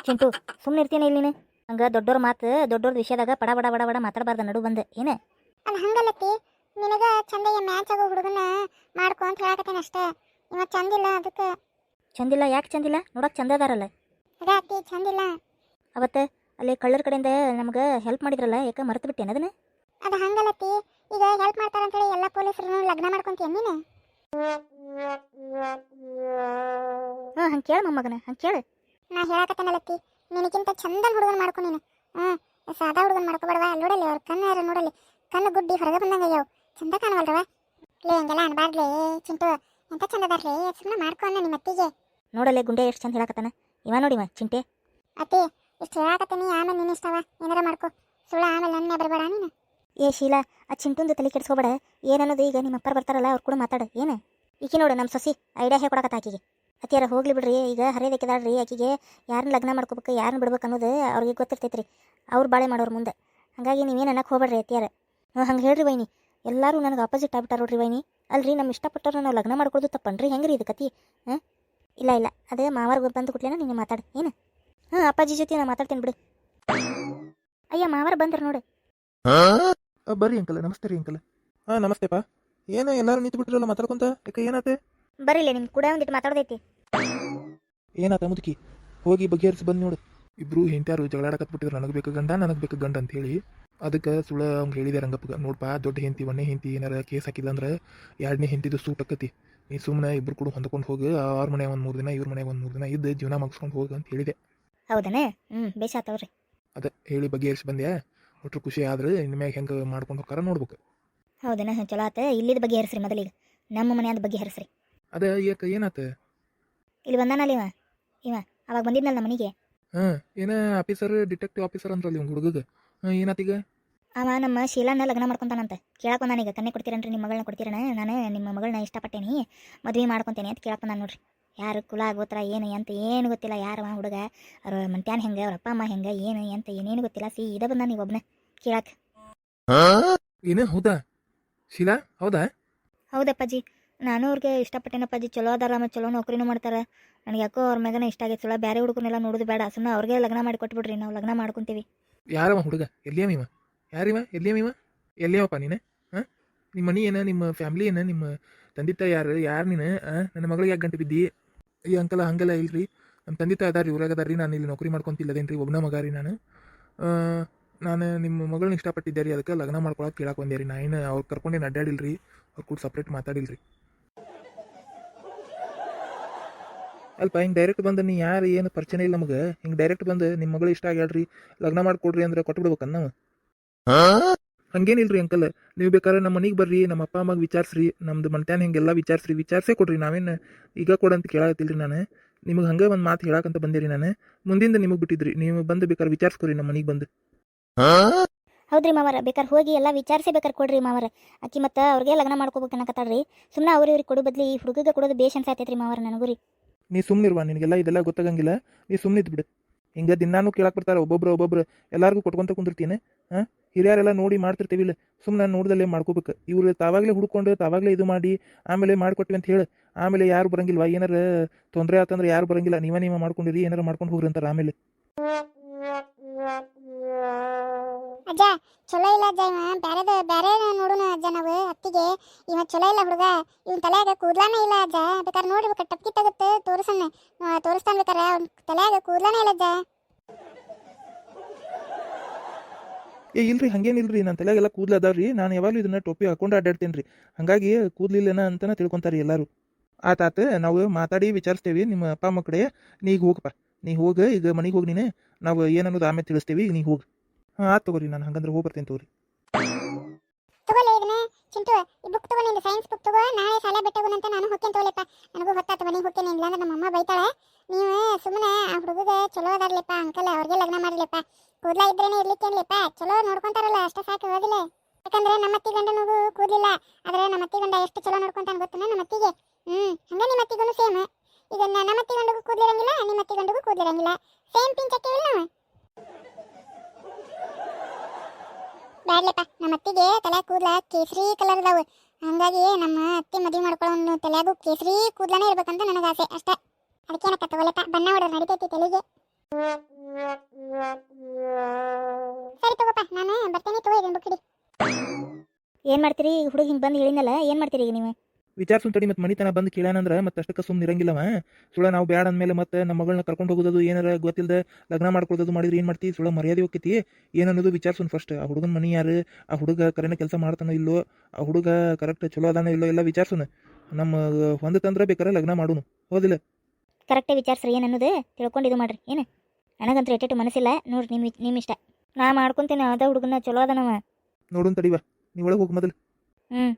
ಚಿಂಟು ಸುಮ್ಮನೆ ಇರ್ತೀನಿ ಇಲ್ಲಿ ನೀನು ಹಂಗೆ ದೊಡ್ಡೋರ ಮಾತು ದೊಡ್ಡೋರ ವಿಷಯದಾಗ ಬಡ ಬಡ ಬಡ ಬಡ ಮಾತಾಡಬಾರ್ದು ನಡು ಬಂದು ಏನು ಅದು ಹಂಗಲ್ಲತ್ತಿ ನಿನಗ ಚಂದಗೆ ಮ್ಯಾಚ್ ಆಗೋ ಹುಡುಗನ ಮಾಡ್ಕೊ ಅಂತ ಹೇಳಕತ್ತೇನೆ ಅಷ್ಟೇ. ಇವ ಚಂದಿಲ್ಲ ಅದಕ್ಕೆ. ಚಂದಿಲ್ಲ ಯಾಕೆ ಚಂದಿಲ್ಲ ನೋಡಕ್ಕೆ ಚಂದ ಅದಾರಲ್ಲ. ಅದೇ ಅತ್ತಿ ಚಂದಿಲ್ಲ. ಅವತ್ತು ಅಲ್ಲಿ ಕಳ್ಳರ ಕಡೆಯಿಂದ ನಮ್ಗೆ ಹೆಲ್ಪ್ ಮಾಡಿದ್ರಲ್ಲ ಯಾಕೆ ಮರೆತು ಬಿಟ್ಟೇನೆ ಅದನ್ನ. ಅದು ಹಂಗಲ್ಲತ್ತಿ ಈಗ ಹೆಲ್ಪ್ ಮಾಡ್ತಾರಂತೇಳಿ ಎಲ್ಲ ಪೊಲೀಸರು ಲಗ್ನ ಮಾಡ್ಕೊಂತೀಯ ನೀನು. ಹಾಂ ಹಂಗೆ ಕೇಳು ಮೊಮ್ಮಗನ ಹಂಗೆ ಕೇಳು. ನಾ ಹೇಳಕತ್ತೇನಲ್ಲತ್ತಿ ನಿನಗಿಂತ ಚಂದನ್ ಹುಡುಗನ ಮಾಡ್ಕೊ ನೀನು. ಸಾದಾ ಹುಡುಗನ ಮಾಡ್ಕೊಬೇಡವಾ. ನೋಡಲಿ ಅವ್ರ ಕಣ್ಣಾರ ನೋಡಲಿ ಕಣ್ಣು ಗುಡ್ಡಿ ಹೊರಗೆ ಬಂದಂಗ ಆಗ್ಯಾವ. ಚಂದ ಕಾಣವಲ್ರವ. ಲೇ ಹಂಗೆಲ್ಲ ಅನ್ಬಾರ್ದ್ಲೇ ಚಿಂಟು. ಎಂತ ಚಂದ ಅದಾರ್ಲೇ ಸುಮ್ಮನೆ ಮಾಡ್ಕೊ ಅನ್ನ ನಿಮ್ಮ ಅತ್ತಿಗೆ. ನೋಡಲ್ಲೇ ಗುಂಡೆ ಎಷ್ಟು ಚಂದ ಹೇಳಕತ್ತಾನ ಇವ ನೋಡಿವ ಚಿಂಟೆ. ಅತ್ತಿ ಇಷ್ಟು ಹೇಳಕತ್ತೀನಿ ಆಮೇಲೆ ನೀನು ಇಷ್ಟವ ಏನಾರ ಮಾಡ್ಕೊ. ಸುಳ್ಳು ಆಮೇಲೆ ನನ್ನೇ ಬರಬೇಡ ನೀನು. ಏ ಶೀಲಾ ಆ ಚಿಂಟುಂದು ತಲೆ ಕೆಡಿಸ್ಕೋಬೇಡ. ಏನನ್ನೋದು ಈಗ ನಿಮ್ಮ ಅಪ್ಪರು ಬರ್ತಾರಲ್ಲ ಅವ್ರು ಕೂಡ ಮಾತಾಡು ಏನು. ಈಕಿ ನೋಡು ನಮ್ಮ ಸೊಸಿ ಐಡಿಯಾ ಹೇಳ್ಕೊಡಕತ್ತ ಆಕಿಗೆ. ಅತ್ತಿಯಾರ ಹೋಗ್ಲಿ ಬಿಡ್ರಿ ಈಗ ಹರಿಯದಕ್ಕಿದಾಳ್ರಿ ಆಕಿಗೆ ಯಾರನ್ನ ಲಗ್ನ ಮಾಡ್ಕೋಬೇಕು ಯಾರನ್ನ ಬಿಡ್ಬೇಕು ಅನ್ನೋದು ಅವ್ರಿಗೆ ಗೊತ್ತಿರ್ತೈತೆ ರೀ. ಅವ್ರು ಬಾಳೆ ಮಾಡೋರು ಮುಂದೆ. ಹಾಗಾಗಿ ನೀವೇನು ಅನ್ನಕ್ಕೆ ಹೋಗ್ಬೇಡ್ರಿ ಅತ್ತಿಯಾರ. ಹಂಗೆ ಹೇಳ್ರಿ ವೈನಿ ಎಲ್ಲರೂ ನನಗೆ ಆಪೋಸಿಟ್ ಆಗ್ಬಿಟ್ಟಾರ ನೋಡ್ರಿ ವೈನಿ. ಅಲ್ರಿ ನಮ್ಮ ಇಷ್ಟಪಟ್ಟವ್ರು ನಾವು ಲಗ್ನ ಮಾಡ್ಕೊಳ್ಳೋದು ತಪ್ಪನ್ರಿ ಹೆಂಗೆ ರೀ ಇದು ಕತಿ. ಹಾಂ ಇಲ್ಲ ಇಲ್ಲ ಅದೇ ಮಾವಾರ ಬಂದು ಕೊಟ್ಲೇನ ನೀನು ಮಾತಾಡು ಏನು. ಹಾಂ ಅಪ್ಪಾಜಿ ಜೊತೆ ನಾನು ಮಾತಾಡ್ತೀನಿ ಬಿಡು. ಅಯ್ಯ ಮಾವಾರ ಬಂದ್ರೆ ನೋಡು. ಬರ್ರಿ ಅಂಕಲ್. ನಮಸ್ತೆ ರೀ ಅಂಕಲ್. ಹಾಂ ನಮಸ್ತೆಪ್ಪ. ಏನು ಎಲ್ಲರೂ ನಿಂತು ಬಿಟ್ಟಿರಲ್ಲ ಮಾತಾಡ್ಕೊಂತ ಯಾಕೆ ಏನಾತೆ? ಬರೀಲಿ ನಿಮ್ಗೆ ಕೂಡ ಒಂದಿಟ್ಟು ಮಾತಾಡೋದೈತಿ. ಏನಾತ ಮುದುಕಿ ಹೋಗಿ ಬಗೆಹರಿಸಿ ಬಂದು ನೋಡು. ಇಬ್ರು ಹೆಂಡ್ತಿಯಾರು ಜಗಳಾಡಕತ್ಬಿಟ್ಟಿದ್ರು ನನಗೆ ಬೇಕು ಗಂಡ ಅಂತ ಹೇಳಿ. ಅದಕ್ಕೆ ಸುಳ್ಳ ಅವ್ನು ಹೇಳಿದೆ ರಂಗಪ್ಪಗೆ ನೋಡ್ಪಾ ದೊಡ್ಡ ಹೆಂಡತಿ ಒಂದೇ ಹೆಂಡತಿ ಏನಾರ ಕೇಸ್ ಹಾಕಿಲ್ಲ ಅಂದ್ರೆ ಎರಡನೇ ಹೆಂಡತಿದು ಸೂಟ್ ಆಕತಿ. ನೀ ಸುಮ್ಮನೆ ಇಬ್ರು ಕೂಡ ಹೊಂದ್ಕೊಂಡು ಹೋಗಿ ಅವ್ರ ಮನೆ ಒಂದು 3 ದಿನ ಇವ್ರ ಮನೆಗೆ ಒಂದು 3 ದಿನ ಇದ್ದು ಜೀವನ ಮುಗಿಸ್ಕೊಂಡು ಹೋಗಿ ಅಂತ ಹೇಳಿದೆ. ಹೌದನೇ ಬೇಸಾತವ್ರಿ. ಅದೇ ಹೇಳಿ ಬಗೆಹರಿಸಿ ಬಂದ್ಯಾ. ಒಟ್ಟರು ಖುಷಿ ಆದ್ರೆ ಇನ್ಮ್ಯಾಗ ಹೆಂಗೆ ಮಾಡ್ಕೊಂಡು ಹೋಗಾರ ನೋಡ್ಬೇಕು. ಹೌದನ ಚಲೋ ಆತ. ಇಲ್ಲಿದ ಬಗ್ಗೆ ಹರಿಸ್ರಿ ಮೊದಲಿಗೆ ನಮ್ಮ ಮನೆಯದ ಬಗ್ಗೆ ಹರಿಸ್ರಿ. ಅದೇ ಯಾಕೆ ಏನಾತ? ಇಲ್ಲಿ ಬಂದಾನಲ್ಲ ಇವ ಅವಾಗ ಬಂದಿದ್ನಲ್ಲ ನಮ್ಮ ಮನೆಗೆ. ಹಾಂ ಏನ ಆಫೀಸರ್ ಡಿಟೆಕ್ಟಿವ್ ಆಫೀಸರ್ ಅಂದ್ರಲ್ಲಿ ಇವ್ನು ಹುಡುಗಗೆ. ಹಾಂ ಏನಾತೀಗ? ಅವ ನಮ್ಮ ಶೀಲಾನ ಲಗ್ನ ಮಾಡ್ಕೊತಾನಂತ ಕೇಳಕ್ಕೆ ಬಂದಾನೀಗ. ಕನ್ನೆ ಕೊಡ್ತೀರನ್ರಿ ನಿಮ್ಮ ಮಗಳನ್ನ ಕೊಡ್ತೀರಣ ನಾನು ನಿಮ್ಮ ಮಗಳನ್ನ ಇಷ್ಟಪಟ್ಟೇನಿ ಮದುವೆ ಮಾಡ್ಕೊತೇನೆ ಅಂತ ಕೇಳಕ್ಕೆ ಬಂದಾನ ನೋಡ್ರಿ. ಯಾರು ಕುಲ ಗೋತ್ರ ಏನು ಅಂತ ಏನು ಗೊತ್ತಿಲ್ಲ. ಯಾರವ ಹುಡುಗ ಅವ್ರ ಮಂತ್ಯಾನ ಹೆಂಗೆ ಅವ್ರ ಅಪ್ಪ ಅಮ್ಮ ಹೆಂಗೆ ಏನು ಅಂತ ಏನೇನು ಗೊತ್ತಿಲ್ಲ. ಇದ ಬಂದ ನೀವು ಒಬ್ಬನೇ ಕೇಳಕ್ಕೆ. ಏನು ಹೌದಾ ಶೀಲಾ? ಹೌದಾ? ಹೌದಪ್ಪಾಜಿ ನಾನು ಅವ್ರಿಗೆ ಇಷ್ಟಪಟ್ಟೇನಪ್ಪಾಜಿ. ಚಲೋ ಅದಾರ ಮತ್ತು ಚಲೋ ನೌಕರಿನೂ ಮಾಡ್ತಾರೆ. ನನಗೆ ಯಾಕೋ ಅವ್ರ ಮ್ಯಾಗನ ಇಷ್ಟ ಆಗೈತೆ. ಸುಳ್ಳ ಬೇರೆ ಹುಡುಗನೆಲ್ಲ ನೋಡೋದು ಬೇಡ. ಸುಮ್ಮನೆ ಅವ್ರಿಗೆ ಲಗ್ನ ಮಾಡಿ ಕೊಟ್ಬಿಡ್ರಿ ನಾವು ಲಗ್ನ ಮಾಡ್ಕೊತೀವಿ. ಯಾರವ ಹುಡುಗ? ಎಲ್ಲಿಯವ? ಯಾರಿವ? ಎಲ್ಲಿಯವಪ್ಪ ನೀನು? ಹಾಂ ನಿಮ್ಮ ಮನೆ ಏನ ನಿಮ್ಮ ಫ್ಯಾಮ್ಲಿ ಏನ ನಿಮ್ಮ ತಂದೆ ತಾಯಿ ಯಾರು ನೀನು? ನನ್ನ ಮಗಳಿಗೆ ಯಾಕೆ ಗಂಟೆ ಬಿದ್ದಿ? ಈ ಅಂಕಲ ಹಂಗೆಲ್ಲ ಇಲ್ರಿ. ನಮ್ಮ ತಂದೆ ತಾಯಿ ಅದಾರ ಊರಾಗ ಅದಾರ ರೀ. ನಾನು ಇಲ್ಲಿ ನೌಕರಿ ಮಾಡ್ಕೊತಿಲ್ಲದೇನು ರೀ. ಒಬ್ಬನ ಮಗ ರೀ ನಾನು ನಿಮ್ಮ ಮಗಳನ್ನ ಇಷ್ಟಪಟ್ಟಿದ್ದೆ ರೀ. ಅದಕ್ಕೆ ಲಗ್ನ ಮಾಡ್ಕೊಳಕ್ಕೆ ಕೇಳಕ್ಕೆ ಬಂದೆ ರೀ. ನಾ ಏನು ಅವ್ರು ಕರ್ಕೊಂಡೇನು ಅಡ್ಡಾಡಿಲ್ರಿ. ಅವ್ರು ಕೂಡ ಸಪ್ರೇಟ್ ಮಾತಾಡಿಲ್ರಿ. ಅಲ್ಪ ಹಿಂಗೆ ಡೈರೆಕ್ಟ್ ಬಂದು ನೀ ಯಾರು ಏನು ಪರಿಚಯ ಇಲ್ಲ ನಮಗೆ. ಹಿಂಗೆ ಡೈರೆಕ್ಟ್ ಬಂದು ನಿಮ್ಮ ಮಗಳು ಇಷ್ಟ ಆಗ್ಯಾಳ್ರಿ ಲಗ್ನ ಮಾಡಿಕೊಡ್ರಿ ಅಂದ್ರೆ ಕೊಟ್ಟು ಬಿಡ್ಬೇಕನ್ನ ನಾವು. ಹಂಗೇನಿಲ್ರಿ ಅಂಕಲ್. ನೀವು ಬೇಕಾದ್ರೆ ನಮ್ಮ ಮನೆಗೆ ಬರ್ರಿ. ನಮ್ಮ ಅಪ್ಪ ಅಮ್ಮಗೆ ವಿಚಾರಿಸ್ರಿ. ನಮ್ದು ಮಂಟ್ಯಾನ ಹಿಂಗೆಲ್ಲ ವಿಚಾರಿಸೇ ಕೊಡ್ರಿ. ನಾವೇನು ಈಗ ಕೊಡಂತ ಕೇಳಾಕತ್ತಿಲ್ರಿ. ನಾನು ನಿಮಗೆ ಹಂಗೆ ಒಂದು ಮಾತು ಹೇಳಕ್ಕಂತ ಬಂದಿರಿ. ನಾನು ಮುಂದಿಂದ ನಿಮಗೆ ಬಿಟ್ಟಿದ್ರಿ. ನೀವು ಬಂದು ಬೇಕಾದ್ರೆ ವಿಚಾರಿಸ್ಕೊರಿ ನಮ್ಮ ಮನೆಗೆ ಬಂದು. ಹೌದ್ರಿ ಮಾವರ ಬೇಕಾದ್ರೆ ಹೋಗಿ ಎಲ್ಲ ವಿಚಾರಿಸಿ ಬೇಕಾದ್ರೆ ಕೊಡ್ರಿ ಮಾವರ. ಅಕ್ಕಿ ಮತ್ತು ಅವ್ರಿಗೆ ಲಗ್ನ ಮಾಡ್ಕೋಬೇಕು ಅನ್ನಕತ್ತಾಳ್ರಿ. ಸುಮ್ಮನೆ ಅವ್ರಿಗೆ ಕೊಡೋ ಬದ್ಲಿ ಈ ಹುಡುಗಗೆ ಕೊಡೋದು ಬೇಷ್ ಅನ್ಸಾತೈತ್ರಿ ಮಾವರ ನನಗೂ ರೀ. ನೀ ಸುಮ್ಮನಿರ್ವಾ. ನಿನಗೆಲ್ಲ ಇದೆಲ್ಲ ಗೊತ್ತಾಗಂಗಿಲ್ಲ. ನೀ ಸುಮ್ಮನಿದ್ದು ಬಿಡು. ಹಿಂಗೆ ದಿನಾನು ಕೇಳಕ್ಕೆ ಬರ್ತಾರೆ ಒಬ್ಬೊಬ್ರು ಎಲ್ಲರಿಗೂ ಕೊಟ್ಕೊಂತ ಕುಂದಿರ್ತೀನಿ. ಹಾಂ ಹಿರಿಯರೆಲ್ಲ ನೋಡಿ ಮಾಡ್ತಿರ್ತೀವಿಲ್ಲ. ಸುಮ್ಮನೆ ನೋಡ್ದಲ್ಲೇ ಮಾಡ್ಕೋಬೇಕು. ಇವ್ರು ತಾವಾಗಲೇ ಹುಡ್ಕೊಂಡು ತಾವಾಗಲೇ ಇದು ಮಾಡಿ ಆಮೇಲೆ ಮಾಡಿಕೊಟ್ವಿ ಅಂತ ಹೇಳಿ ಆಮೇಲೆ ಯಾರು ಬರಂಗಿಲ್ವಾ? ಏನಾರ ತೊಂದರೆ ಆತಂದ್ರೆ ಯಾರು ಬರಂಗಿಲ್ಲ. ನೀವೇ ಮಾಡ್ಕೊಂಡಿರಿ ಏನಾರು ಮಾಡ್ಕೊಂಡು ಹೋಗ್ರಿ ಅಂತಾರೆ ಆಮೇಲೆ. ಅಜ್ಜ ಚಲೋ ಇಲ್ಲ ಅಜ್ಜ. ಇವ ಬೇರೆ ನೋಡೋಣ ಅಜ್ಜ ನಾವು ಅತ್ತಿಗೆ. ಇವ ಚಲೋ ಇಲ್ಲ ಹುಡುಗ. ಇವನ್ ತಲೆಯಾಗ ಕೂದ್ಲಾನೇ ಇಲ್ಲ ಅಜ್ಜ. ಬೇಕಾದ್ರೆ ನೋಡ್ರಿ ಟಪ್ಕಿ ತಗುತ್ತೆ ತೋರಿಸ್ತಾನ ಬೇಕಾರೆ. ಅವ್ನ ತಲೆಯಾಗ ಕೂದ್ಲಾನೇ ಇಲ್ಲ ಅಜ್ಜ. ಇಲ್ರಿ ಹಂಗೇನಿಲ್ರಿ. ನನ್ನ ತಲೆಗೆಲ್ಲ ಕೂದಲು ಅದಾವ್ರಿ. ನಾನು ಯಾವಾಗಲೂ ಇದನ್ನ ಟೋಪಿ ಹಾಕೊಂಡು ಅಡ್ಡಾಡ್ತೀನಿ ರೀ. ಹಾಗಾಗಿ ಕೂದಲಿಲ್ಲನ ಅಂತನ ತಿಳ್ಕೊತಾರೆ ಎಲ್ಲರೂ. ಆತಾತ ನಾವು ಮಾತಾಡಿ ವಿಚಾರಿಸ್ತೇವೆ ನಿಮ್ಮ ಅಪ್ಪ ಅಮ್ಮ ಕಡೆ. ನೀ ಈಗ ಹೋಗಪ್ಪ. ನೀ ಹೋಗಿ ಈಗ ಮನೆಗೆ ಹೋಗಿ ನೀನು. ನಾವು ಏನನ್ನೋದು ಆಮೇಲೆ ತಿಳಿಸ್ತೇವೆ. ನೀ ಹೋಗಿ. ಹಾಂ ಆಯ್ತು ತಗೋರಿ. ನಾನು ಹಂಗಂದ್ರೆ ಹೋಗಿ ಬರ್ತೇನೆ ತಗೋರಿ. ತಗೋಲೆ ಇದನ್ನ ಚಿಂಟು. ಈ ಬುಕ್ ತಗೋ. ನಿಂದು ಸೈನ್ಸ್ ಬುಕ್ ತಗೋ. ನಾಳೆ ಶಾಲೆ ಬಿಟ್ಟೋಗೋಣಂತ ನಾನು ಹೋಗ್ತೇನೆ ತಗೋಲೆಪ್ಪ. ನನಗೂ ಹೊತ್ತಾತು ಮನೆಗೆ ಹೋಗ್ತೇನೆ. ಇಲ್ಲಾಂದ್ರೆ ನಮ್ಮ ಅಮ್ಮ ಬೈತಾಳೆ. ನೀವು ಸುಮ್ಮನೆ ಆ ಹುಡುಗಗೆ ಚಲೋ ಅದಾರ್ಲಿಪ್ಪ ಅಂಕಲ್. ಅವ್ರಿಗೆ ಲಗ್ನ ಮಾಡ್ಲಿಪ್ಪ. ಕೂದಲ ಇದ್ರೇನೆ ಇರ್ಲಿಕ್ಕೇನ್ಲಿಪ್ಪ. ಚಲೋ ನೋಡ್ಕೊಂತಾರಲ್ಲ ಅಷ್ಟೇ ಸಾಕು. ಹೋದಿಲ್ಲ ಯಾಕಂದ್ರೆ ನಮ್ಮ ಅತ್ತಿ ಗಂಡನಿಗೂ ಕೂದಲಿಲ್ಲ. ಆದ್ರೆ ನಮ್ಮ ಅತ್ತಿ ಗಂಡ ಎಷ್ಟು ಚಲೋ ನೋಡ್ಕೊಂತಾನೆ ಗೊತ್ತನ ನಮ್ಮ ಅತ್ತಿಗೆ. ಹಂಗೆ ನಿಮ್ಮ ಅತ್ತಿಗೂ ಸೇಮ್. ಈಗ ನಮ್ಮ ಅತ್ತಿ ಗಂಡಗೂ ಕೂದಲಿರಂಗಿಲ್ಲ ನಿಮ್ಮ ಅತ್ತಿ ಗಂಡಗೂ ಕೂದಲಿರಂಗಿಲ್ಲ. ಸೇಮ್ ಪಿಂಚ್ ಹಾಕಿವಿಲ್ಲ ನಾವು. ಬ್ಯಾಡ್ಲೆಪ್ಪ. ನಮ್ಮ ಅತ್ತಿಗೆ ತಲೆ ಕೂದಲ ಕೇಸರಿ ಕಲರ್ ಅದಾವು. ಹಂಗಾಗಿ ನಮ್ಮ ಅತ್ತಿ ಮದುವೆ ಮಾಡ್ಕೊಳ್ಳೋ ತಲೆಯಾಗೂ ಕೇಸರಿ ಕೂದಲನೇ ಇರ್ಬೇಕಂತ ನನಗೆ ಆಸೆ ಅಷ್ಟೇ. ಅದಕ್ಕೇನಕ್ಕ ತಗೋಲೆಪ್ಪ. ಬಣ್ಣ ಹೊಡೆದ್ರೆ ನಡಿತೈತಿ ತಲೆಗೆ. ಸರಿ ತಗೋಪ್ಪ, ನಾನು ಬರ್ತೇನೆ ತಗೋ, ಇದನ್ನ ಬುಕ್ ಹಿಡಿ. ಏನು ಮಾಡ್ತೀರಿ ಈಗ ಹುಡುಗ ಹಿಂಗೆ ಬಂದು ಹೇಳಿನಲ್ಲ ಏನು ಮಾಡ್ತೀರಿ ಈಗ ನೀವು ವಿಚಾರಿಸು ತಡಿ, ಮತ್ತೆ ಮನಿತನ ಬಂದು ಕೇಳ್ಯಾನಂದ್ರೆ ಮತ್ತೆ ಅಷ್ಟಕ್ಕೆ ಸುಮ್ಮನೆ ಇರಂಗಿಲ್ಲವ. ಸುಳ್ಳ ನಾವು ಬ್ಯಾಡ ಅಂದಮೇಲೆ ಮತ್ತೆ ನಮ್ಮ ಮಗಳನ್ನ ಕರ್ಕೊಂಡು ಹೋಗೋದು ಏನಾರ ಗೊತ್ತಿಲ್ಲದೆ ಲಗ್ನ ಮಾಡ್ಕೊಳ್ಳೋದು ಮಾಡಿದ್ರೆ ಏನು ಮಾಡ್ತೀವಿ? ಸುಳ್ಳ ಮರ್ಯಾದೆ ಹೋಗ್ತೈತಿ ಏನನ್ನೋದು ವಿಚಾರಿಸೋನು ಫಸ್ಟ್. ಆ ಹುಡುಗನ ಮನಿ ಯಾರು, ಆ ಹುಡುಗ ಕರೆನ ಕೆಲಸ ಮಾಡ್ತಾನೋ ಇಲ್ಲೋ, ಆ ಹುಡುಗ ಕರೆಕ್ಟ್ ಚಲೋ ಅದಾನೋ ಇಲ್ಲೋ ಎಲ್ಲ ವಿಚಾರಿಸೋನು. ನಮ್ಮ ಹೊಂದತಂದ್ರೆ ಬೇಕಾರೆ ಲಗ್ನ ಮಾಡೋನು, ಹೌದಿಲ್ಲ? ಕರೆಕ್ಟೇ ವಿಚಾರಿಸ್ರಿ ಏನು ಅನ್ನೋದು ತಿಳ್ಕೊಂಡು ಇದು ಮಾಡ್ರಿ. ಏನು ನನಗಂತೂ ಎಟ್ಟೆಟ್ಟು ಮನಸ್ಸಿಲ್ಲ ನೋಡ್ರಿ, ನಿಮ್ಮ ಇಷ್ಟ. ನಾ ಮಾಡ್ಕೊತೇನೆ ಅದ ಹುಡುಗನ ಚಲೋ ಅದನವ. ನೋಡೋನ್ ತಡಿವಾ, ನೀವು ಒಳಗೆ ಹೋಗಿ ಮೊದಲು. ಹ್ಞೂ